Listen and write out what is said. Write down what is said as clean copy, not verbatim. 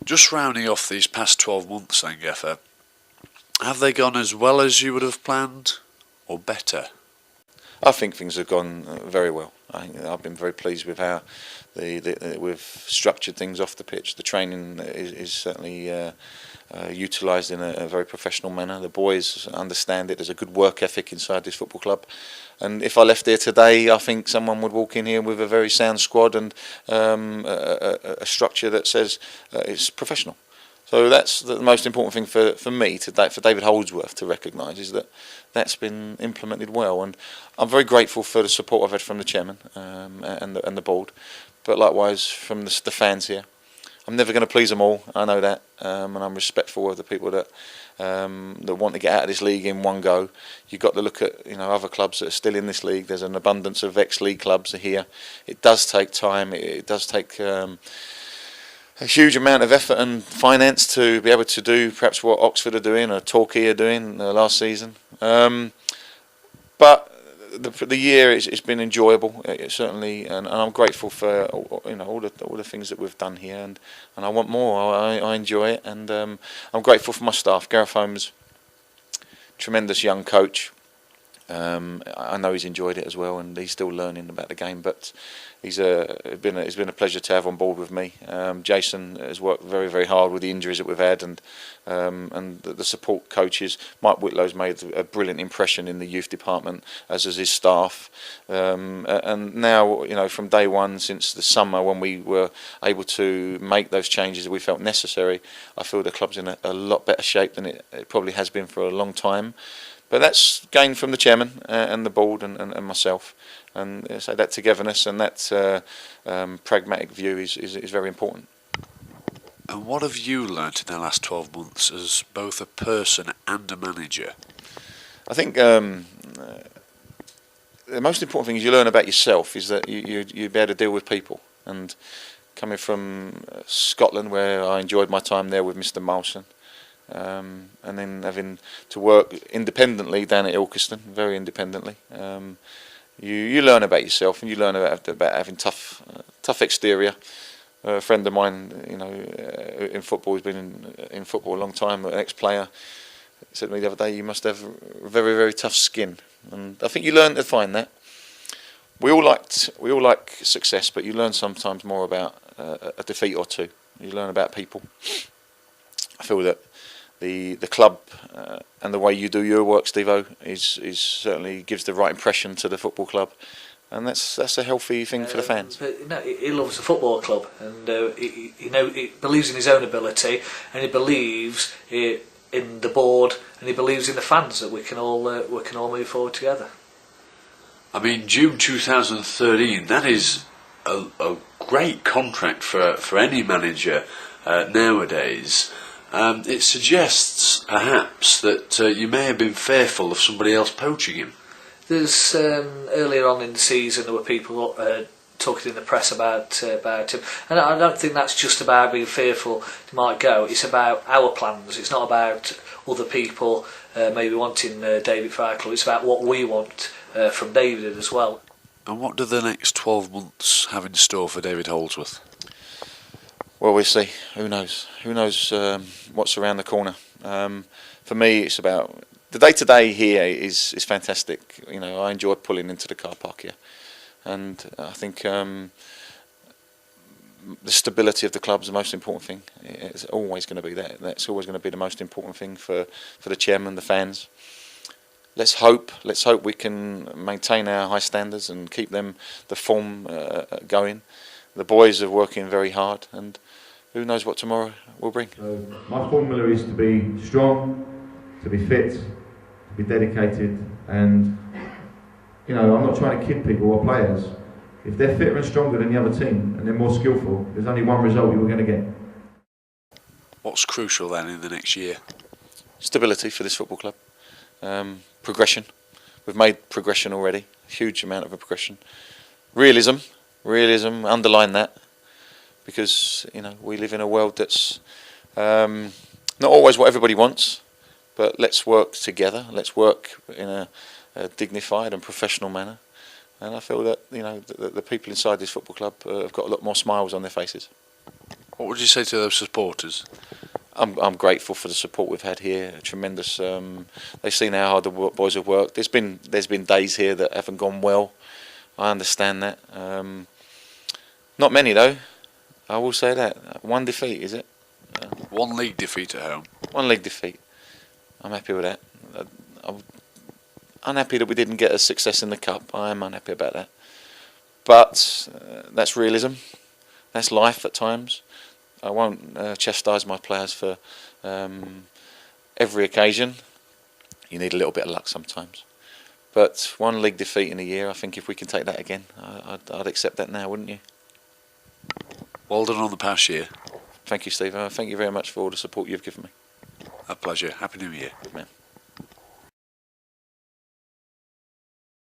Just rounding off these past 12 months then, Gaffer, have they gone as well as you would have planned, or better? I think things have gone very well. I've been very pleased with how we've structured things off the pitch. The training is certainly utilised in a very professional manner. The boys understand it. There's a good work ethic inside this football club. And if I left here today, I think someone would walk in here with a very sound squad and a structure that says it's professional. So that's the most important thing for me today, for David Holdsworth to recognise, is that that's been implemented well. And I'm very grateful for the support I've had from the chairman and the board, but likewise from the fans here. I'm never going to please them all, I know that, and I'm respectful of the people that want to get out of this league in one go. You've got to look at other clubs that are still in this league. There's an abundance of ex-league clubs here. It does take time. It does take a huge amount of effort and finance to be able to do perhaps what Oxford are doing or Torquay are doing last season. But the year it's been enjoyable, certainly, and I'm grateful for all the things that we've done here, and I want more. I enjoy it, and I'm grateful for my staff. Gareth Holmes, tremendous young coach. I know he's enjoyed it as well, and he's still learning about the game. But it's been a pleasure to have on board with me. Jason has worked very, very hard with the injuries that we've had, and the support coaches. Mike Whitlow's made a brilliant impression in the youth department, as has his staff. And now, from day one, since the summer when we were able to make those changes that we felt necessary, I feel the club's in a lot better shape than it probably has been for a long time. But that's gained from the chairman and the board and myself, and so that togetherness and that pragmatic view is very important. And what have you learnt in the last 12 months as both a person and a manager? I think the most important thing is you learn about yourself, is that you be able to deal with people. And coming from Scotland, where I enjoyed my time there with Mr. Malson, and then having to work independently down at Ilkeston, very independently, you learn about yourself, and you learn about having tough exterior. A friend of mine, in football, who's been in football a long time, an ex-player, said to me the other day, "You must have very, very tough skin," and I think you learn to find that. We all like success, but you learn sometimes more about a defeat or two. You learn about people. I feel that the club and the way you do your work, Steve-O, is certainly gives the right impression to the football club, and that's a healthy thing for the fans. But, he loves the football club, and he believes in his own ability, and he believes in the board, and he believes in the fans, that we can all move forward together. I mean, June 2013. That is a great contract for any manager nowadays. It suggests, perhaps, that you may have been fearful of somebody else poaching him. There's earlier on in the season, there were people talking in the press about him, and I don't think that's just about being fearful he might go. It's about our plans. It's not about other people maybe wanting David for our club. It's about what we want from David as well. And what do the next 12 months have in store for David Holdsworth? Well, we'll see. Who knows? Who knows what's around the corner? For me, it's about the day-to-day here is fantastic. I enjoy pulling into the car park here, and I think the stability of the club is the most important thing. It's always going to be that. That's always going to be the most important thing for the chairman, the fans. Let's hope we can maintain our high standards and keep the form going. The boys are working very hard, and who knows what tomorrow will bring. So my formula is to be strong, to be fit, to be dedicated, and I'm not trying to kid people or players. If they're fitter and stronger than the other team and they're more skillful, there's only one result you were going to get. What's crucial then in the next year? Stability for this football club. Progression. We've made progression already, a huge amount of progression. Realism, underline that, because we live in a world that's not always what everybody wants, but let's work together. Let's work in a dignified and professional manner, and I feel that the people inside this football club have got a lot more smiles on their faces. What would you say to those supporters? I'm grateful for the support we've had here. Tremendous. They've seen how hard the boys have worked. There's been days here that haven't gone well. I understand that. Not many though. I will say that. One defeat, is it? One league defeat at home. One league defeat. I'm happy with that. I'm unhappy that we didn't get a success in the cup. I am unhappy about that. But that's realism. That's life at times. I won't chastise my players for every occasion. You need a little bit of luck sometimes. But one league defeat in a year, I think if we can take that again, I'd accept that now, wouldn't you? Well done on the past year. Thank you, Steve. Thank you very much for all the support you've given me. A pleasure. Happy New Year. Good man.